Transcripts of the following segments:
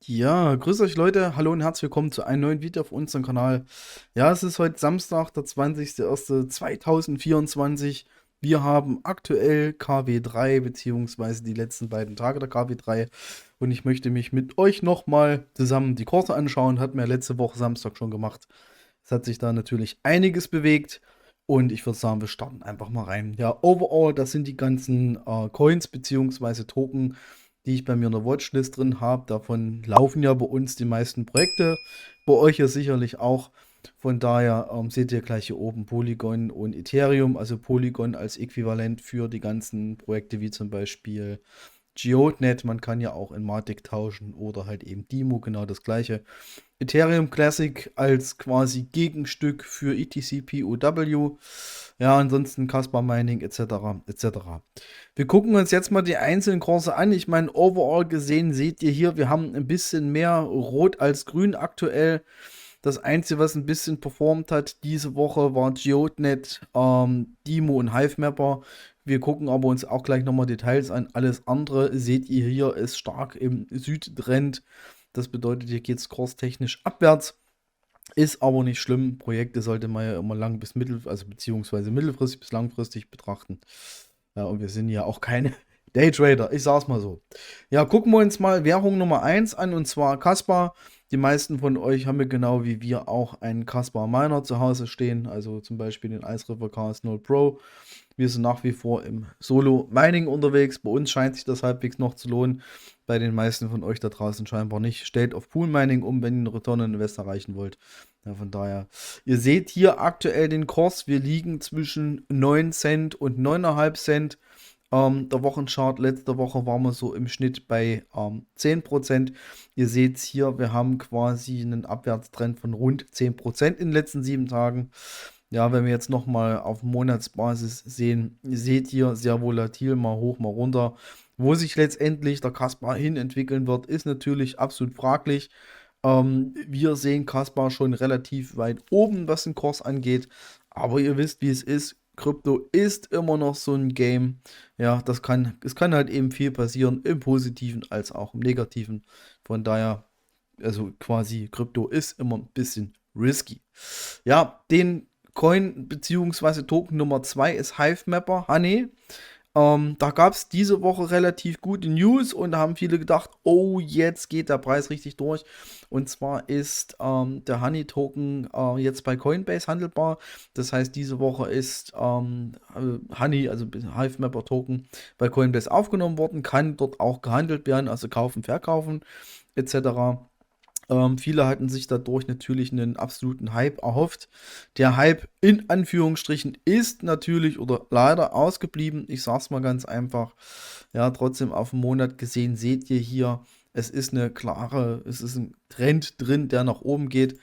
Ja, grüß euch Leute, hallo und herzlich willkommen zu einem neuen Video auf unserem Kanal. Ja, es ist heute Samstag, der 20.01.2024. Wir haben aktuell KW3, beziehungsweise die letzten beiden Tage der KW3. Und ich möchte mich mit euch nochmal zusammen die Kurse anschauen. Hat mir letzte Woche Samstag schon gemacht. Es hat sich da natürlich einiges bewegt. Und ich würde sagen, wir starten einfach mal rein. Ja, overall, das sind die ganzen Coins beziehungsweise Token, die ich bei mir in der Watchlist drin habe. Davon laufen ja bei uns die meisten Projekte. Bei euch ja sicherlich auch. Von daher seht ihr gleich hier oben Polygon und Ethereum. Also Polygon als Äquivalent für die ganzen Projekte wie zum Beispiel Geodenet. Man kann ja auch in Matic tauschen oder halt eben Dimo, genau das gleiche. Ethereum Classic als quasi Gegenstück für ETC POW. Ja, ansonsten Caspar Mining etc. etc. Wir gucken uns jetzt mal die einzelnen Kurse an. Ich meine, overall gesehen seht ihr hier, wir haben ein bisschen mehr Rot als Grün aktuell. Das Einzige, was ein bisschen performt hat diese Woche, war Geodenet, Dimo und Hivemapper. Wir gucken aber uns auch gleich nochmal Details an. Alles andere seht ihr hier, ist stark im Südtrend. Das bedeutet, hier geht es kurstechnisch abwärts. Ist aber nicht schlimm. Projekte sollte man ja immer lang bis also beziehungsweise mittelfristig bis langfristig betrachten. Ja, und wir sind ja auch keine Daytrader, ich sag's mal so. Ja, gucken wir uns mal Währung Nummer 1 an, und zwar Caspar. Die meisten von euch haben ja genau wie wir auch einen Caspar Miner zu Hause stehen, also zum Beispiel den Ice River KS0 Pro. Wir sind nach wie vor im Solo-Mining unterwegs. Bei uns scheint sich das halbwegs noch zu lohnen. Bei den meisten von euch da draußen scheinbar nicht. Stellt auf Pool-Mining um, wenn ihr einen Return on Invest erreichen wollt. Ja, von daher, ihr seht hier aktuell den Kurs. Wir liegen zwischen 9 Cent und 9,5 Cent. Der Wochenchart letzte Woche waren wir so im Schnitt bei 10%. Ihr seht hier, wir haben quasi einen Abwärtstrend von rund 10% in den letzten 7 Tagen. Ja, wenn wir jetzt nochmal auf Monatsbasis sehen, seht ihr, sehr volatil, mal hoch, mal runter. Wo sich letztendlich der Kaspar hin entwickeln wird, ist natürlich absolut fraglich. Wir sehen Kaspar schon relativ weit oben, was den Kurs angeht. Aber ihr wisst, wie es ist. Krypto ist immer noch so ein Game. Ja, es kann halt eben viel passieren, im Positiven als auch im Negativen. Von daher, also quasi Krypto ist immer ein bisschen risky. Ja, den Coin bzw. Token Nummer 2 ist Hivemapper, Honey. Da gab es diese Woche relativ gute News und da haben viele gedacht, oh, jetzt geht der Preis richtig durch. Und zwar ist der Honey Token jetzt bei Coinbase handelbar. Das heißt, diese Woche ist Honey, also Hivemapper Token, bei Coinbase aufgenommen worden, kann dort auch gehandelt werden, also kaufen, verkaufen etc. Viele hatten sich dadurch natürlich einen absoluten Hype erhofft. Der Hype in Anführungsstrichen ist natürlich oder leider ausgeblieben. Ich sag's mal ganz einfach. Ja, trotzdem auf den Monat gesehen seht ihr hier, es ist ein Trend drin, der nach oben geht.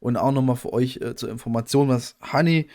Und auch nochmal für euch zur Information, was Honey,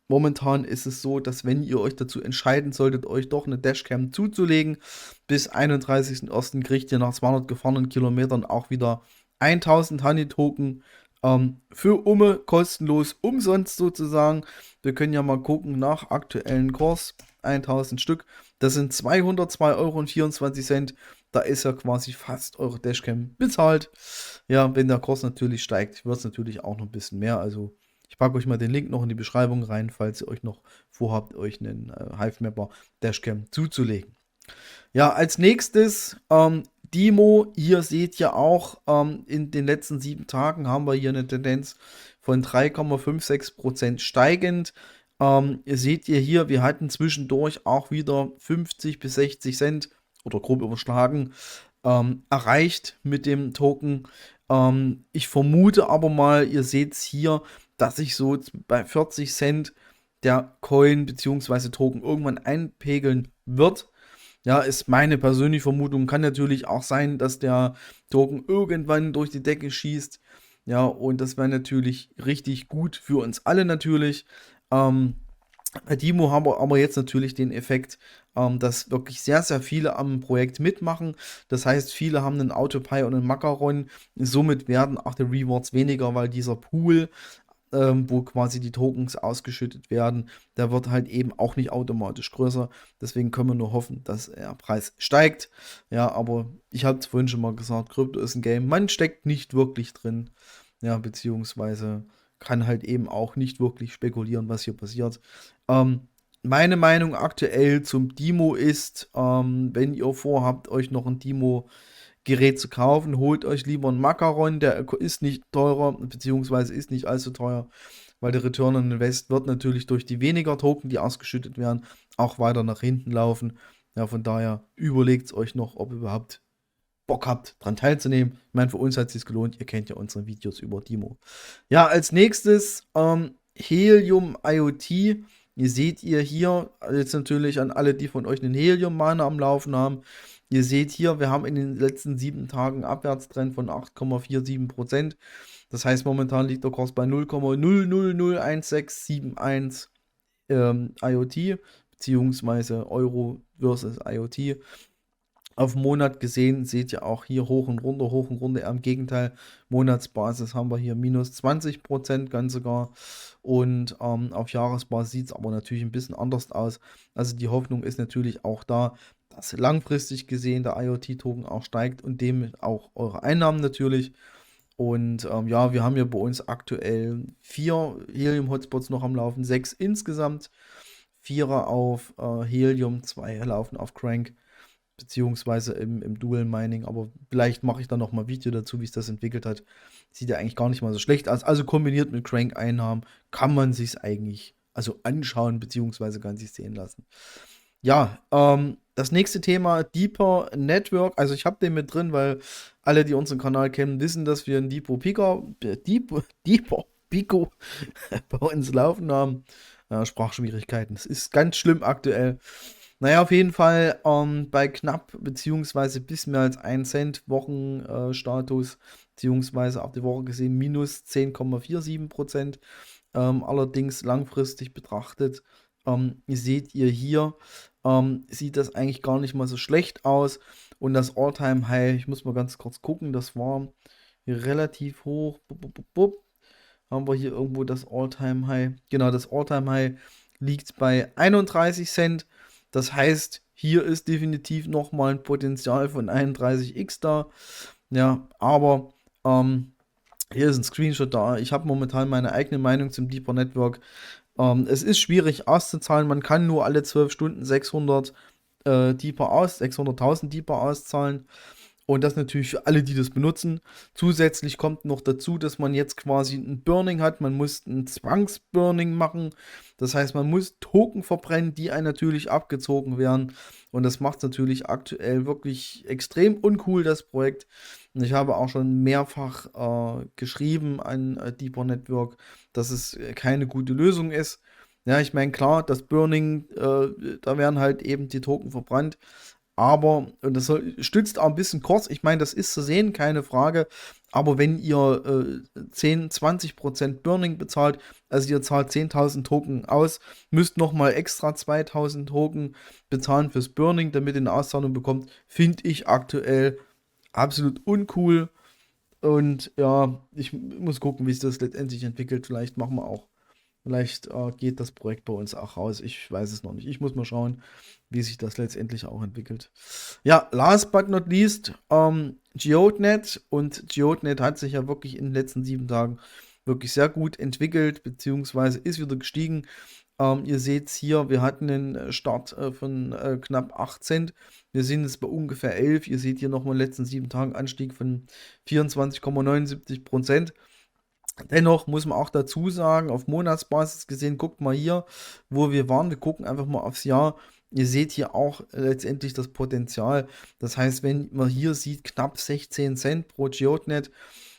momentan ist es so, dass wenn ihr euch dazu entscheiden solltet, euch doch eine Dashcam zuzulegen, bis 31.01. kriegt ihr nach 200 gefahrenen Kilometern auch wieder 1000 Honey-Token für Umme kostenlos, umsonst sozusagen. Wir können ja mal gucken nach aktuellen Kurs. 1000 Stück. Das sind 202,24 €. Da ist ja quasi fast eure Dashcam bezahlt. Ja, wenn der Kurs natürlich steigt, wird es natürlich auch noch ein bisschen mehr. Also ich packe euch mal den Link noch in die Beschreibung rein, falls ihr euch noch vorhabt, euch einen Hivemapper Dashcam zuzulegen. Ja, als nächstes Dimo. Hier seht ihr auch, in den letzten 7 Tagen haben wir hier eine Tendenz von 3,56% steigend. Ihr seht hier, wir hatten zwischendurch auch wieder 50 bis 60 Cent oder grob überschlagen erreicht mit dem Token. Ich vermute aber mal, ihr seht es hier, dass sich so bei 40 Cent der Coin bzw. Token irgendwann einpegeln wird. Ja, ist meine persönliche Vermutung. Kann natürlich auch sein, dass der Token irgendwann durch die Decke schießt. Ja, und das wäre natürlich richtig gut für uns alle natürlich. Bei Dimo haben wir aber jetzt natürlich den Effekt, dass wirklich sehr, sehr viele am Projekt mitmachen. Das heißt, viele haben einen Autopie und einen Macaron. Somit werden auch die Rewards weniger, weil dieser Pool wo quasi die Tokens ausgeschüttet werden, der wird halt eben auch nicht automatisch größer. Deswegen können wir nur hoffen, dass der Preis steigt. Ja, aber ich habe es vorhin schon mal gesagt, Krypto ist ein Game, man steckt nicht wirklich drin. Ja, beziehungsweise kann halt eben auch nicht wirklich spekulieren, was hier passiert. Meine Meinung aktuell zum Demo ist, wenn ihr vorhabt, euch noch ein Demo-Gerät zu kaufen, holt euch lieber einen Macaron, der ist nicht teurer, beziehungsweise ist nicht allzu teuer, weil der Return on Invest wird natürlich durch die weniger Token, die ausgeschüttet werden, auch weiter nach hinten laufen. Ja, von daher überlegt es euch noch, ob ihr überhaupt Bock habt, daran teilzunehmen. Ich meine, für uns hat es sich gelohnt. Ihr kennt ja unsere Videos über Demo. Ja, als nächstes Helium IoT. Ihr seht hier jetzt natürlich an alle, die von euch einen Helium-Miner am Laufen haben. Ihr seht hier, wir haben in den letzten 7 Tagen einen Abwärtstrend von 8,47%. Das heißt, momentan liegt der Kurs bei 0,0001671 IoT, beziehungsweise Euro versus IoT. Auf den Monat gesehen seht ihr auch hier hoch und runter, hoch und runter. Im Gegenteil, Monatsbasis haben wir hier minus 20% ganz sogar. Und auf Jahresbasis sieht es aber natürlich ein bisschen anders aus. Also die Hoffnung ist natürlich auch da, dass langfristig gesehen der IoT-Token auch steigt und dem auch eure Einnahmen natürlich. Und ja, wir haben ja bei uns aktuell 4 Helium-Hotspots noch am Laufen, 6 insgesamt. 4er auf Helium, 2 laufen auf Crank beziehungsweise im Dual Mining, aber vielleicht mache ich dann noch mal ein Video dazu, wie es das entwickelt hat. Sieht ja eigentlich gar nicht mal so schlecht aus. Also kombiniert mit Crank-Einnahmen kann man sich eigentlich also anschauen, beziehungsweise kann sich sehen lassen. Ja, das nächste Thema, Deeper Network. Also ich habe den mit drin, weil alle, die unseren Kanal kennen, wissen, dass wir einen Deeper Pico bei uns laufen haben. Sprachschwierigkeiten. Es ist ganz schlimm aktuell. Naja, auf jeden Fall bei knapp beziehungsweise bis mehr als 1 Cent Wochenstatus, beziehungsweise auf die Woche gesehen minus 10,47%. Allerdings langfristig betrachtet, seht ihr hier, sieht das eigentlich gar nicht mal so schlecht aus. Und das All-Time High, ich muss mal ganz kurz gucken, das war relativ hoch. Haben wir hier irgendwo das All-Time High? Genau, das All-Time High liegt bei 31 Cent. Das heißt, hier ist definitiv nochmal ein Potenzial von 31x da. Ja, aber hier ist ein Screenshot da. Ich habe momentan meine eigene Meinung zum Deeper Network. Es ist schwierig auszuzahlen. Man kann nur alle 12 Stunden 600.000 Deeper auszahlen. Und das natürlich für alle, die das benutzen. Zusätzlich kommt noch dazu, dass man jetzt quasi ein Burning hat. Man muss ein Zwangsburning machen. Das heißt, man muss Token verbrennen, die einem natürlich abgezogen werden. Und das macht es natürlich aktuell wirklich extrem uncool, das Projekt. Und ich habe auch schon mehrfach geschrieben an Deeper Network, dass es keine gute Lösung ist. Ja, ich meine, klar, das Burning, da werden halt eben die Token verbrannt. Aber, und das stützt auch ein bisschen kurz, ich meine, das ist zu sehen, keine Frage. Aber wenn ihr 10, 20% Burning bezahlt, also ihr zahlt 10.000 Token aus, müsst nochmal extra 2.000 Token bezahlen fürs Burning, damit ihr eine Auszahlung bekommt, finde ich aktuell absolut uncool. Und ja, ich muss gucken, wie sich das letztendlich entwickelt. Vielleicht geht das Projekt bei uns auch raus. Ich weiß es noch nicht. Ich muss mal schauen, wie sich das letztendlich auch entwickelt. Ja, last but not least, Geodenet. Und Geodenet hat sich ja wirklich in den letzten 7 Tagen wirklich sehr gut entwickelt, beziehungsweise ist wieder gestiegen. Ihr seht es hier, wir hatten einen Start von knapp 8 Cent. Wir sind jetzt bei ungefähr 11. Ihr seht hier nochmal in den letzten 7 Tagen Anstieg von 24,79%. Dennoch muss man auch dazu sagen, auf Monatsbasis gesehen, guckt mal hier, wo wir waren. Wir gucken einfach mal aufs Jahr. Ihr seht hier auch letztendlich das Potenzial. Das heißt, wenn man hier sieht, knapp 16 Cent pro Geodenet,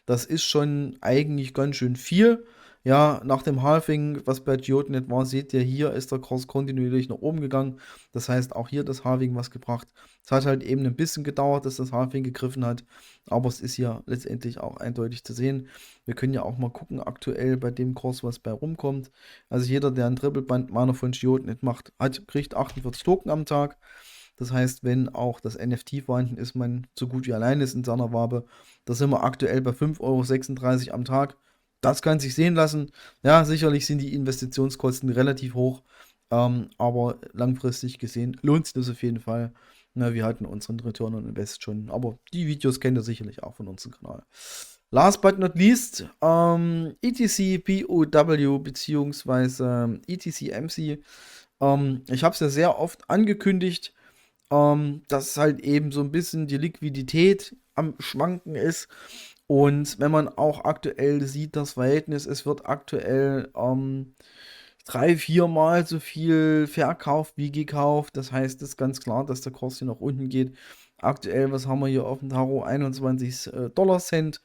das ist schon eigentlich ganz schön viel. Ja, nach dem Halving, was bei Geodenet war, seht ihr, hier ist der Kurs kontinuierlich nach oben gegangen. Das heißt, auch hier das Halving was gebracht. Es hat halt eben ein bisschen gedauert, dass das Halving gegriffen hat. Aber es ist hier letztendlich auch eindeutig zu sehen. Wir können ja auch mal gucken, aktuell bei dem Kurs, was bei rumkommt. Also jeder, der einen Triple-Band-Miner von Geodenet macht, kriegt 48 Token am Tag. Das heißt, wenn auch das NFT vorhanden ist, man so gut wie allein ist in seiner Wabe, da sind wir aktuell bei 5,36 € am Tag. Das kann sich sehen lassen. Ja, sicherlich sind die Investitionskosten relativ hoch, aber langfristig gesehen lohnt sich das auf jeden Fall. Na, wir hatten unseren Return on Invest schon, aber die Videos kennt ihr sicherlich auch von unserem Kanal. Last but not least, ETC POW bzw. ETC MC. Ich habe es ja sehr oft angekündigt, dass halt eben so ein bisschen die Liquidität am Schwanken ist. Und wenn man auch aktuell sieht, das Verhältnis, es wird aktuell 3-4 Mal so viel verkauft wie gekauft. Das heißt, es ist ganz klar, dass der Kurs hier nach unten geht. Aktuell, was haben wir hier auf dem Tarot? 21 Dollar-Cent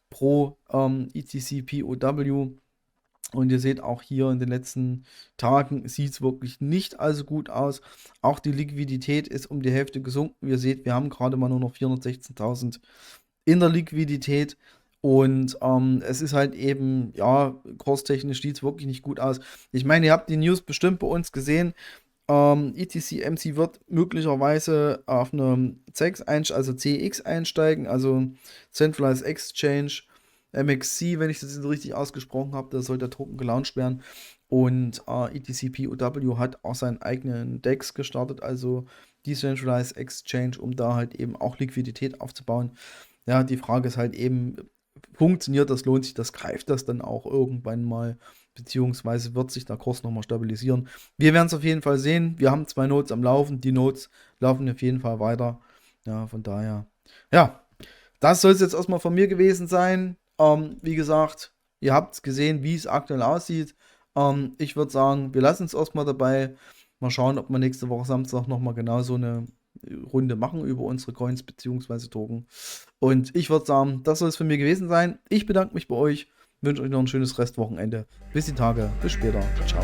pro ETC POW. Und ihr seht auch hier in den letzten Tagen sieht es wirklich nicht allzu gut aus. Auch die Liquidität ist um die Hälfte gesunken. Ihr seht, wir haben gerade mal nur noch 416.000 in der Liquidität. Und es ist halt eben, ja, kurstechnisch sieht es wirklich nicht gut aus. Ich meine, ihr habt die News bestimmt bei uns gesehen. ETC MC wird möglicherweise auf eine CX einsteigen, also Centralized Exchange, MXC, wenn ich das jetzt richtig ausgesprochen habe, da soll der Token gelauncht werden. Und ETC POW hat auch seinen eigenen DEX gestartet, also Decentralized Exchange, um da halt eben auch Liquidität aufzubauen. Ja, die Frage ist halt eben, funktioniert das, lohnt sich das, greift das dann auch irgendwann mal, beziehungsweise wird sich der Kurs nochmal stabilisieren. Wir werden es auf jeden Fall sehen. Wir haben 2 Nodes am Laufen, die Nodes laufen auf jeden Fall weiter. Ja, von daher, ja, das soll es jetzt erstmal von mir gewesen sein. Wie gesagt, ihr habt gesehen, wie es aktuell aussieht. Ich würde sagen, wir lassen es erstmal dabei. Mal schauen, ob wir nächste Woche Samstag nochmal genau so eine Runde machen über unsere Coins bzw. Token. Und ich würde sagen, das soll es von mir gewesen sein. Ich bedanke mich bei euch, wünsche euch noch ein schönes Restwochenende. Bis die Tage, bis später. Ciao.